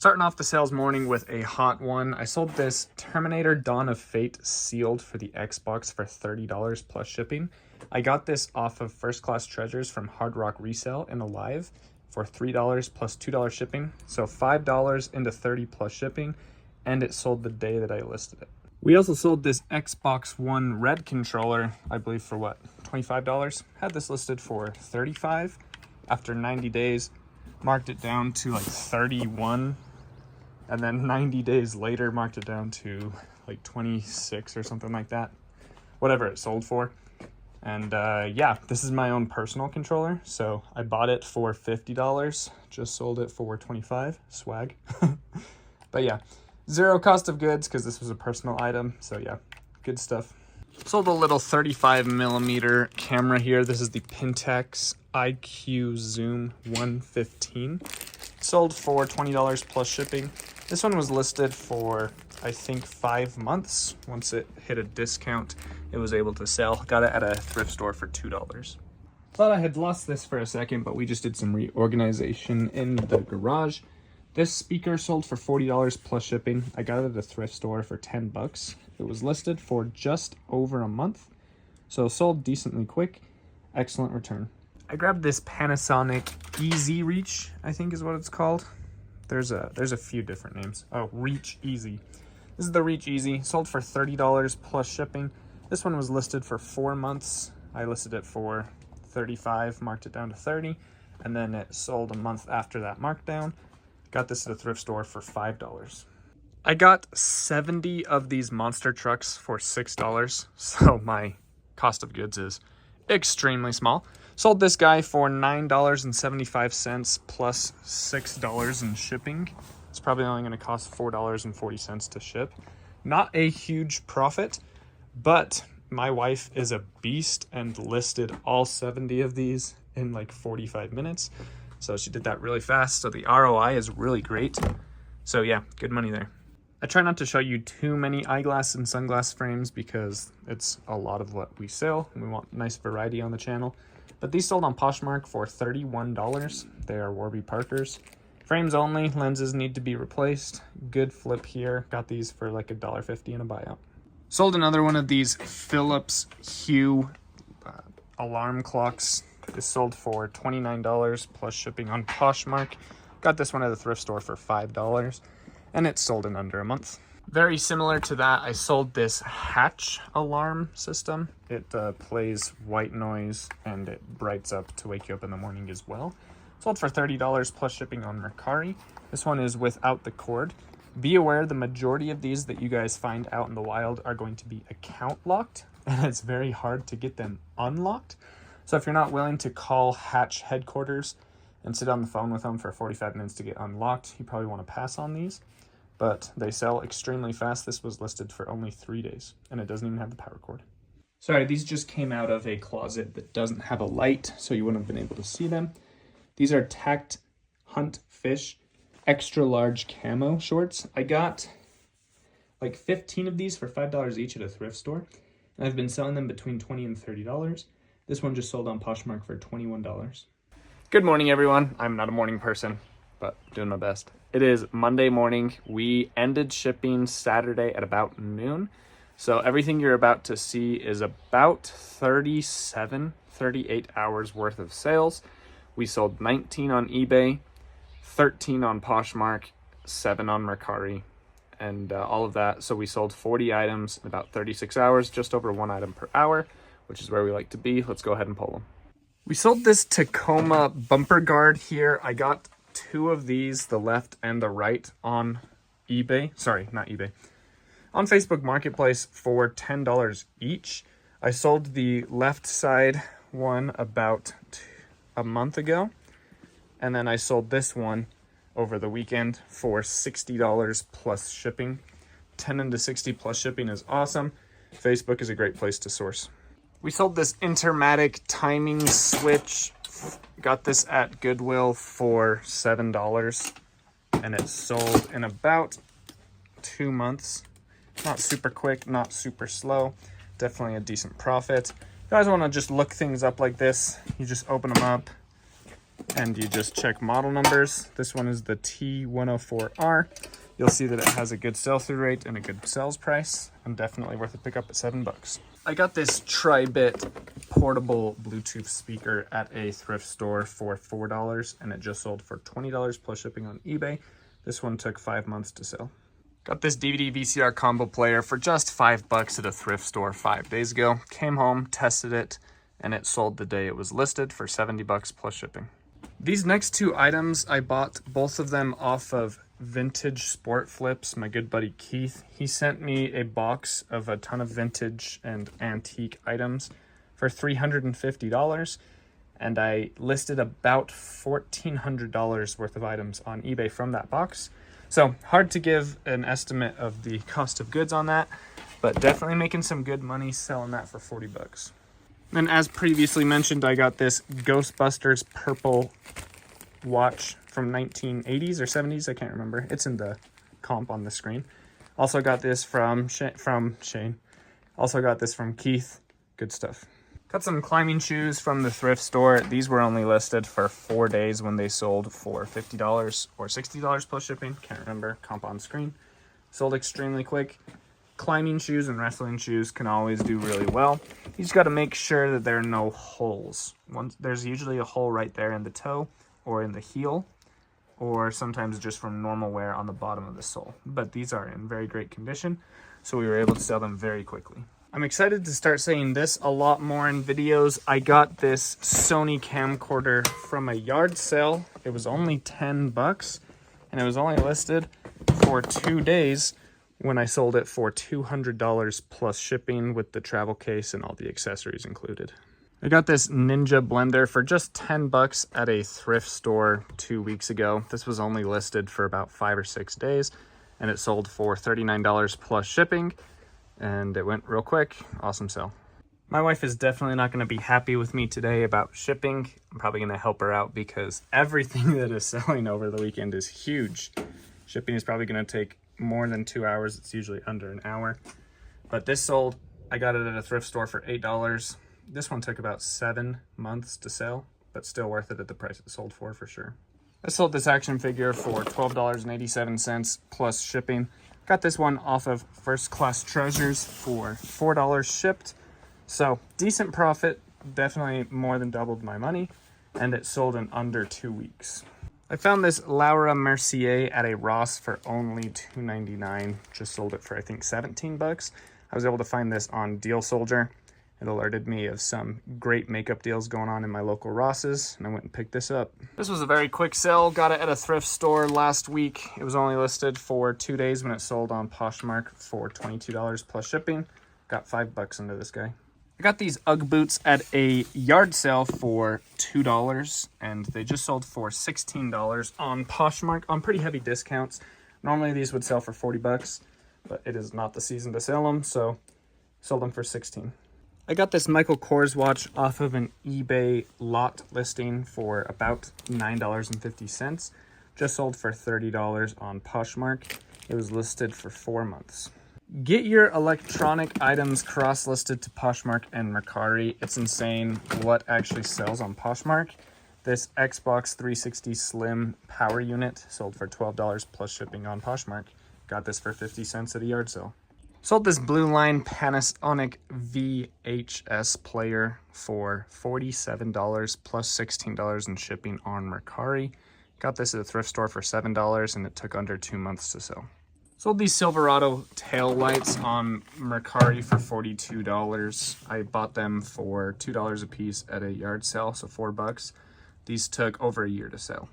Starting off the sales morning with a hot one. I sold this Terminator Dawn of Fate sealed for the Xbox for $30 plus shipping. I got this off of First Class Treasures from Hard Rock Resell in Alive for $3 plus $2 shipping. So $5 into $30 plus shipping, and it sold the day that I listed it. We also sold this Xbox One Red controller, I believe for what, $25? Had this listed for $35. After 90 days, marked it down to like 31. And then 90 days later, marked it down to like 26 or something like that. Whatever it sold for. And yeah, this is my own personal controller. So I bought it for $50. Just sold it for $25. Swag. But yeah, zero cost of goods because this was a personal item. So yeah, good stuff. Sold a little 35mm camera here. This is the Pentax IQ Zoom 115. Sold for $20 plus shipping. This one was listed for, I think, 5 months. Once it hit a discount, it was able to sell. Got it at a thrift store for $2. Thought I had lost this for a second, but we just did some reorganization in the garage. This speaker sold for $40 plus shipping. I got it at a thrift store for $10. It was listed for just over a month, so sold decently quick. Excellent return. I grabbed this Panasonic Easy Reach, I think is what it's called. There's a few different names. Oh, Reach Easy. This is the Reach Easy. Sold for $30 plus shipping. This one was listed for 4 months. I listed it for $35, marked it down to $30, and then it sold a month after that markdown. Got this at a thrift store for $5. I got 70 of these monster trucks for $6, so my cost of goods is extremely small. Sold this guy for $9.75 plus $6 in shipping. It's probably only going to cost $4.40 to ship. Not a huge profit, but my wife is a beast and listed all 70 of these in like 45 minutes. So she did that really fast. So the ROI is really great. So yeah, good money there. I try not to show you too many eyeglass and sunglass frames because it's a lot of what we sell and we want nice variety on the channel. But these sold on Poshmark for $31. They are Warby Parkers. Frames only, lenses need to be replaced. Good flip here. Got these for like $1.50 in a buyout. Sold another one of these Philips Hue alarm clocks. This sold for $29 plus shipping on Poshmark. Got this one at the thrift store for $5, and it sold in under a month. Very similar to that, I sold this Hatch alarm system. It plays white noise and it brights up to wake you up in the morning as well. Sold for $30 plus shipping on Mercari. This one is without the cord. Be aware the majority of these that you guys find out in the wild are going to be account locked, and it's very hard to get them unlocked. So if you're not willing to call Hatch headquarters and sit on the phone with them for 45 minutes to get unlocked, you probably want to pass on these. But they sell extremely fast. This was listed for only 3 days, and it doesn't even have the power cord. Sorry, these just came out of a closet that doesn't have a light, so you wouldn't have been able to see them. These are Tact Hunt Fish extra large camo shorts. I got like 15 of these for $5 each at a thrift store, and I've been selling them between $20 and $30. This one just sold on Poshmark for $21. Good morning, everyone. I'm not a morning person, but doing my best. It is Monday morning. We ended shipping Saturday at about noon. So everything you're about to see is about 38 hours worth of sales. We sold 19 on eBay, 13 on Poshmark, 7 on Mercari, and all of that. So we sold 40 items in about 36 hours, just over 1 item per hour, which is where we like to be. Let's go ahead and pull them. We sold this Tacoma bumper guard here. I got 2 of these, the left and the right, on eBay. Sorry, not eBay. On Facebook Marketplace for $10 each. I sold the left side one about a month ago. And then I sold this one over the weekend for $60 plus shipping. 10 into 60 plus shipping is awesome. Facebook is a great place to source. We sold this Intermatic timing switch. Got this at Goodwill for $7, and it sold in about 2 months. Not super quick, not super slow. Definitely a decent profit. If you guys want to just look things up like this, you just open them up and you just check model numbers. This one is the T104R. You'll see that it has a good sell-through rate and a good sales price, and definitely worth a pickup at $7. I got this Tri-Bit portable Bluetooth speaker at a thrift store for $4, and it just sold for $20 plus shipping on eBay. This one took 5 months to sell. Got this DVD VCR combo player for just $5 at a thrift store 5 days ago. Came home, tested it, and it sold the day it was listed for $70 plus shipping. These next two items, I bought both of them off of Vintage Sport Flips. My good buddy Keith, he sent me a box of a ton of vintage and antique items for $350, and I listed about $1,400 worth of items on eBay from that box. So hard to give an estimate of the cost of goods on that, but definitely making some good money selling that for $40. And as previously mentioned, I got this Ghostbusters purple watch from 1980s or 70s. I can't remember. It's in the comp on the screen. Also got this from Shane. Also got this from Keith. Good stuff. Got some climbing shoes from the thrift store. These were only listed for 4 days when they sold for $50 or $60 plus shipping. Can't remember. Comp on screen. Sold extremely quick. Climbing shoes and wrestling shoes can always do really well. You just got to make sure that there are no holes. There's usually a hole right there in the toe or in the heel, or sometimes just from normal wear on the bottom of the sole. But these are in very great condition, so we were able to sell them very quickly. I'm excited to start saying this a lot more in videos. I got this Sony camcorder from a yard sale. It was only $10, and it was only listed for 2 days when I sold it for $200 plus shipping with the travel case and all the accessories included. I got this Ninja blender for just $10 at a thrift store 2 weeks ago. This was only listed for about 5 or 6 days, and it sold for $39 plus shipping, and it went real quick. Awesome sell. My wife is definitely not going to be happy with me today about shipping. I'm probably going to help her out because everything that is selling over the weekend is huge. Shipping is probably going to take more than 2 hours. It's usually under an hour. But this sold. I got it at a thrift store for $8. This one took about 7 months to sell, but still worth it at the price it sold for sure. I sold this action figure for $12.87 plus shipping. Got this one off of First Class Treasures for $4 shipped. So decent profit, definitely more than doubled my money, and it sold in under 2 weeks. I found this Laura Mercier at a Ross for only $2.99. Just sold it for I think $17. I was able to find this on Deal Soldier. It alerted me of some great makeup deals going on in my local Rosses, and I went and picked this up. This was a very quick sell. Got it at a thrift store last week. It was only listed for 2 days when it sold on Poshmark for $22 plus shipping. Got $5 into this guy. I got these Ugg boots at a yard sale for $2, and they just sold for $16 on Poshmark on pretty heavy discounts. Normally these would sell for $40, but it is not the season to sell them, so sold them for $16. I got this Michael Kors watch off of an eBay lot listing for about $9.50. Just sold for $30 on Poshmark. It was listed for 4 months. Get your electronic items cross-listed to Poshmark and Mercari. It's insane what actually sells on Poshmark. This Xbox 360 Slim power unit sold for $12 plus shipping on Poshmark. Got this for 50 cents at a yard sale. Sold this Blue Line Panasonic VHS player for $47 plus $16 in shipping on Mercari. Got this at a thrift store for $7, and it took under 2 months to sell. Sold these Silverado tail lights on Mercari for $42. I bought them for $2 a piece at a yard sale, so $4. These took over a year to sell.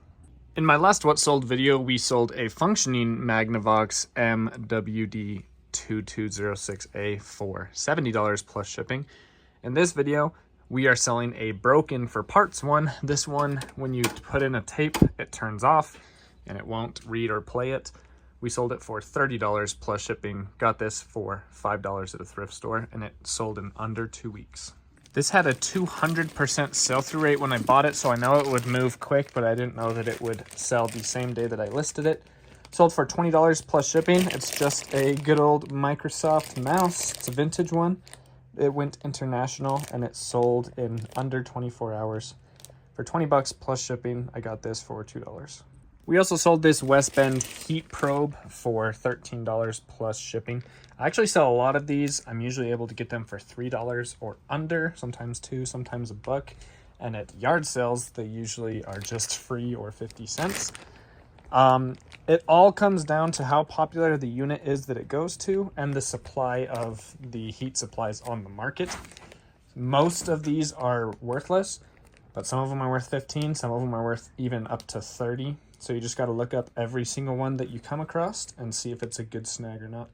In my last What Sold video, we sold a functioning Magnavox MWD 2206A for $70 plus shipping. In this video, we are selling a broken for parts one. This one, when you put in a tape, it turns off and it won't read or play it. We sold it for $30 plus shipping. Got this for $5 at a thrift store, and it sold in under 2 weeks. This had a 200% sell-through rate when I bought it, so I know it would move quick, but I didn't know that it would sell the same day that I listed it. Sold for $20 plus shipping. It's just a good old Microsoft mouse. It's a vintage one. It went international, and it sold in under 24 hours. For 20 bucks plus shipping, I got this for $2. We also sold this West Bend heat probe for $13 plus shipping. I actually sell a lot of these. I'm usually able to get them for $3 or under, sometimes $2, sometimes $1. And at yard sales, they usually are just free or 50 cents. It all comes down to how popular the unit is that it goes to and the supply of the heat supplies on the market. Most of these are worthless, but some of them are worth 15, some of them are worth even up to 30. So you just got to look up every single one that you come across and see if it's a good snag or not.